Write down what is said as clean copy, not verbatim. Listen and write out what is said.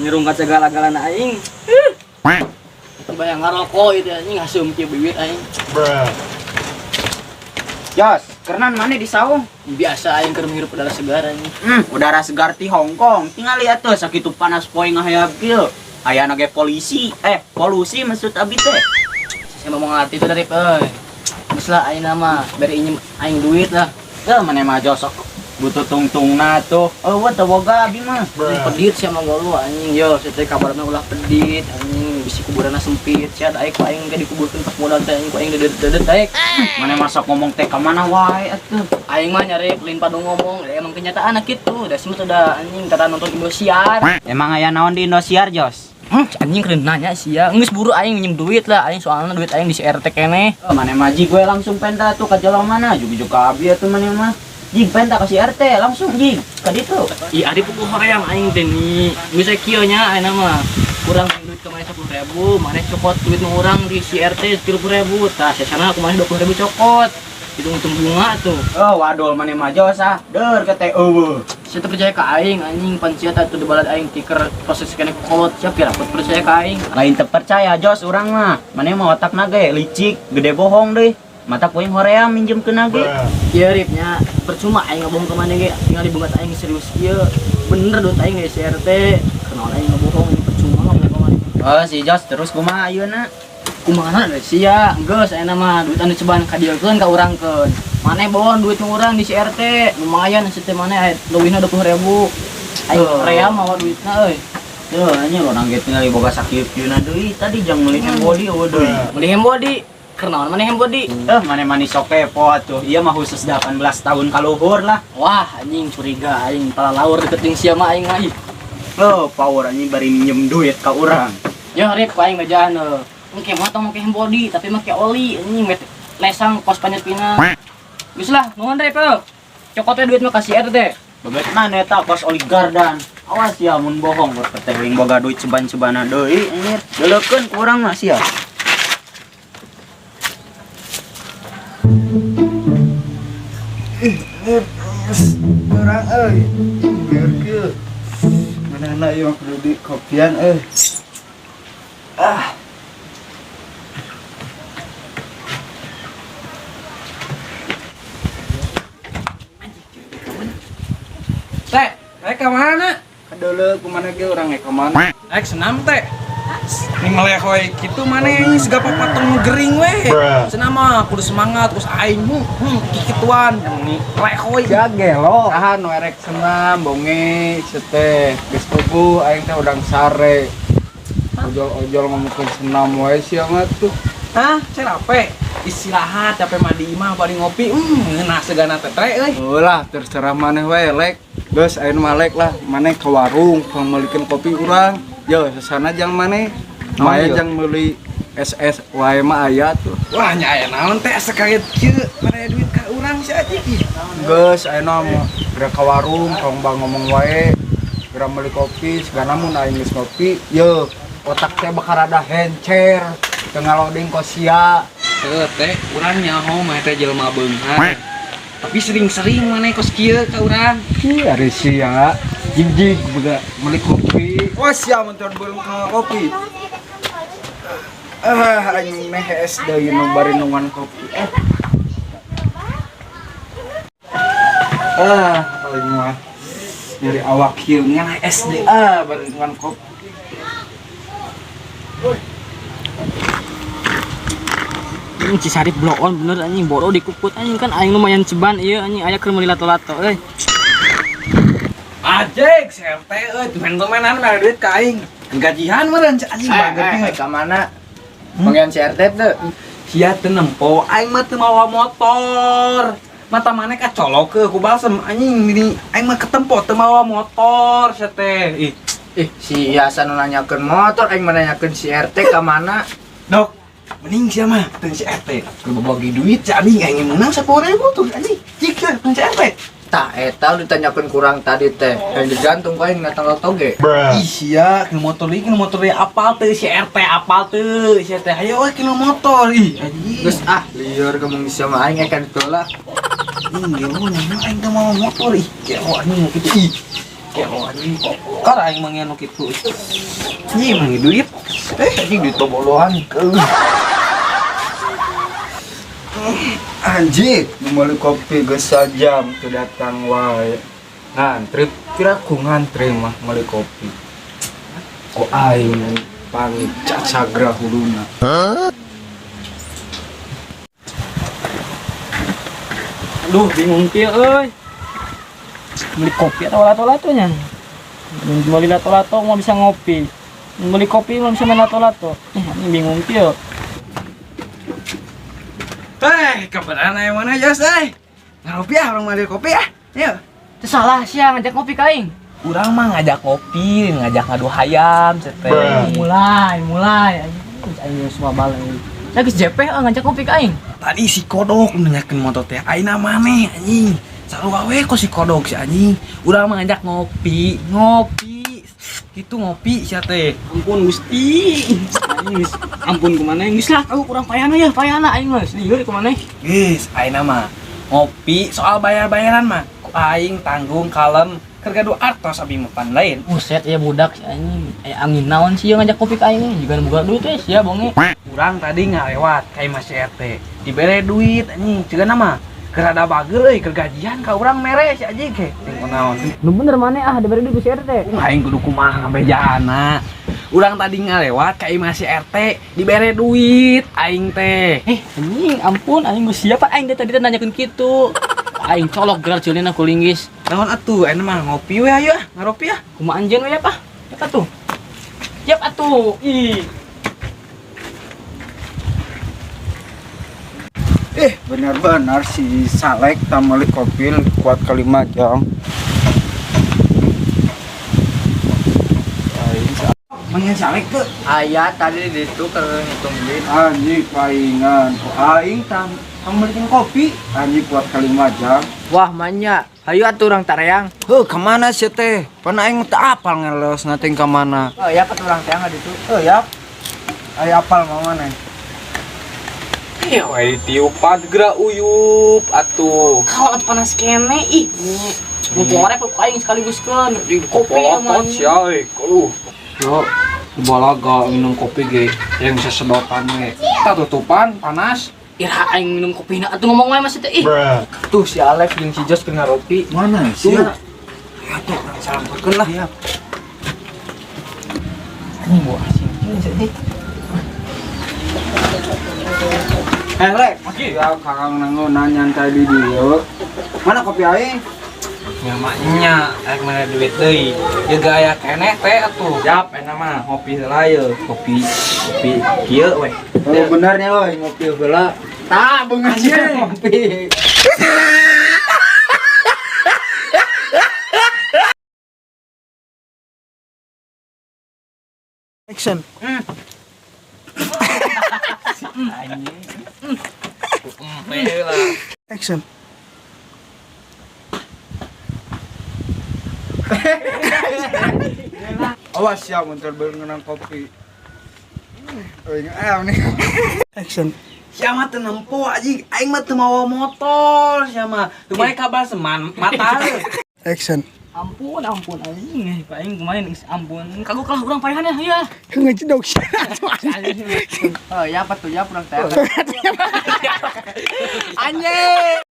nyerungkat segala-galana aing. Bayang ngarokok itu anjing ngasum kieu bibit aing. Jos, kerenan mana di saung? Biasa aing keur menghirup udara segar anjing. Udara segar ti Hongkong. Tinggal lihat tuh sakitu panas poe ngahayap kieu. Aya nage polusi maksud abi teh. Saya mau ngerti itu dari geus lah aing nama bari injem aing duit lah. Mana mah josok butuh tungtungna tuh. Wah teu boga abi mah. Pedit sia mah golu anjing yo saya teh kabarna ulah pedit anjing bisi kuburanna sempit sia daek ku aing ge dikuburkeun pas modal teh anjing ku aing dedet daek. Mana masak ngomong teh ka mana wae atuh. Aing mah nyari pelin padu ngomong emang kenyataan kitu da semut udah anjing kata nonton Indosiar. Emang aya naon di Indosiar, Jos? Anjing keren nanya sia geus buru aing minjem duit lah aing soalna duit aing di CRT keneh. Mana maji gue langsung penta tuh ka jalan mana jugi-jugi ka abi atuh mana mah. Jig penta ka CRT langsung jig ka ditu. Ih adi pukul hoream aing teh ni geus kieu nya ayeuna mah kurang duit ke mana 10.000 mana cokot duit nu urang di CRT 30.000 tah sasana aku mana 20.000 cokot hitung-hitung bunga tuh. Wadol mana mah Jos deur ka teh eueuh. Saya percaya ke aing anjing panciat atuh di balad aing tiker proses kene kolot siap kira percaya ke aing. Lain teu percaya Jos urang mah. Mana mah otakna ge licik, gede bohong deui. Mata poing hoream minjemkeun ge. Ieu ripnya percuma aing ngomong ke mana ge tinggal dibungat aing serius ieu. Bener duit aing di CRT. Kenal aing ngebohong ini percuma ngomong ke mana. Si Jos terus kumaha ayeuna? Kumaha da sia geus ayeuna mah duit anu ceban ka dieukeun ka urangkeun. Maneh bawon duit nu urang di CRT lumayan asup teh maneh leuwihna 20.000. Aing hoream mawa duitna euy. Tuh, anjing orang ge tinggal boga sakieukeuna deui tadi jang meuli handbody eueuh deui. Meuli handbody. Kernaon maneh handbody? Maneh manis sok kepo atuh. Ieu mah khusus 18 tahun ka luhur lah. Wah, anjing curiga aing pala laur deket jeung sia mah aing mah. Power anjing bari minjem duit ka urang. Ya rip aing ngajaan engke mah tong make handbody tapi make oli anjing lesang kos panyeupina. Geus lah, nuhun rip. Cokotnya duit mah ka CRT. Beget mana eta kos oli gardan. Awas ya mun bohong teh wing boga duit ceban-cebana deui anjir. Deulekeun ku urang mah sia. Orang biar ke mana anak yang perlu di kopian Teh, ke mana? kadole kemana ge orang ke mana Senam teh. Ning melehoy kitu maneh segapa patung gering we. Senam mah kudu semangat terus aing kikituan nih lehoy. ya gelo saha nu erek senam bonge seteh geus tubuh aing teh udang sare ojol-ojol ngomongkeun senam wae sia mah tuh Hah, capek istirahat capek mandi mah bari ngopi ngeunah segana teh euy. ulah terserah maneh wae lek geus ayeuna mah lek lah maneh ke warung pameulikeun kopi urang yo sasana jang maneh maya jang meuli SS wae mah aya tuh Wah nya aya naon teh sekalian kieu pada duit ka urang si Aji. geus ayeuna mah geura ka warung tong bang ngomong wae geura meuli kopi segana mun aing geus ngopi yo otak teh bakal rada hencer teu ngaloding ka sia Teu teh urang nyaho mah teh jelema beunghar. Tapi sering-sering maneh kos kieu ka urang. ari sia jig boga meuli kopi wah sia mun teu belum ka kopi anjing meh SD nu bari nungan kopi aing mah dari awak kieu ngan SD bari nungan kopi Ini Cisarip blow on bener anjing bodoh dikukut anjing kan aing lumayan ceban ieu anjing aya keur meuli lato-lato euy. Ajek CRT euy temen-temenan mah duit ka aing. Gajihan meureun anjing banget. ka mana panggian CRT teh Sia teu nempo aing mah teu mawa motor. Mata maneh kacolok ke ku balsem anjing ini aing mah ketempo teu mawa motor sia teh. si Hasan nanyakeun motor aing menanyakeun CRT ka mana Dok, mending sia mah teu CRT. Kudu bagi duit sia anjing aing menang 10.000 tuh anjing. Jika teu CRT. tah eta ditanyakeun kurang tadi teh yang digantung ka aing na tanggal toge Ih sia, kena motor ieu apal teu CRT apal teu sia teh. Hayo we kena motor ih anjing. geus lieur kamu bisa mah aing akan ditolak Ini mau nanya aing teh mau motor ih. Gelo anjing kitu ih. Kelo anjing kok. Kar aing mangnya nu kitu. Nyi mang duit. Anjing duit tobolohan. Anjir, membeli kopi geus sajam teu datang wae. Ngantri, kira ku ngantri mah meuli kopi. Kok aing pamit cacagra huduna. Aduh, bingung kieu euy. Beli kopi atau lato-lato nya? Beli lato-lato mau bisa ngopi. Beli kopi mau bisa main lato-lato. Ini bingung kieu. Kabaran aya mana Jos Ngaropi ya orang mali kopi ya. Yuk. Itu salah sih ngajak ngopi kaing. Urang mah ngajak kopi, ngajak ngadu hayam, cete. Mulai. Ayo semua balai. Lagi JP ngajak ngopi kaing. Tadi si kodok nanyakeun motor teh ayeuna maneh anjing. Sarua we kok si kodok si anjing. Urang mah ngajak ngopi. Gitu ngopi sia teh. Ampun Gusti. Aing ampun kemana geus lah aku kurang payahna aing mah. Lieur kemana? Geus, ayeuna mah ngopi soal bayar-bayaran mah. Ku aing tanggung kalem keur gaduh artos abi mah pan lain. Buset ya budak si anjing. Angin naon sih ngajak kopi ka aing juga boga duit we sia bonge. Urang tadi ngalewat ka Mas RT. Dibere duit anjing, ceugana mah keur ada bageur euy keur gajian ka urang mere si anjing ke. Ting kunaon. Nu bener maneh diberi duit ku si RT. Aing kudu kumaha ngabejana. Urang tadi ngalewat ka Mas RT dibere duit aing teh. Anjing ampun aing geus siap aing teh tadi nanyakeun kitu. Aing colok gelar ceulina ku linggis. Naon atuh aya mah ngopi we ayo ngaropi ya. Kumaha anjeun we apa? Ya atuh. Siap atuh. Ih. Benar-benar si Salek tameli kopi kuat kali 5 jam. Mangnya salek teu. Aya tadi di situ keur ngitung duit. Anjing paingan, aing tameli kopi, anjing kuat kali 5 jam. Wah, manya. Hayu atuh urang tareang. Kemana sih teh? Pan aing teu apal ngelos ngating ka mana. Oh, ya pat urang teh di situ. Ya. Aing apal mau mana? Iya, wae ditiupan geura uyup atuh. Kalau panas kene ih. Mumpung arep aing sekaligus keun di kopi mah. sia euy, kudu. Yo, balaga minum kopi ge yang bisa sedotan we. Kita tutupan panas. Ira aing minum kopina atuh ngomong wae Mas teh ih. Tuh si Alex jeung si Jos keur ngaropi. Mana sih? Ya tuh, salamkeun lah. Siap. Ini gua asin. Lek, ya kakang nango nanya tadi dia. Mana kopi aing? Nyamaknya aek mana duit deui. Ye aya keneh teh atuh. Siap eta mah ngopi heula ye. Kopi kieu we. Oh benernya euy ngopi heula. Tah beungeun ngopi. Action. Action. Awas ya muntul beungeunang kopi. Nih. Action. Sia mah teu nempo anjing, aing mah teu mawa motor, sia mah. Teu bae kabar seman mata. Action. Ampun anjing aing kumaha ampun. Kagok kalah urang payahan ya. Ngejidok sih. Oh, ya pat tuh ya urang teh. Anjing.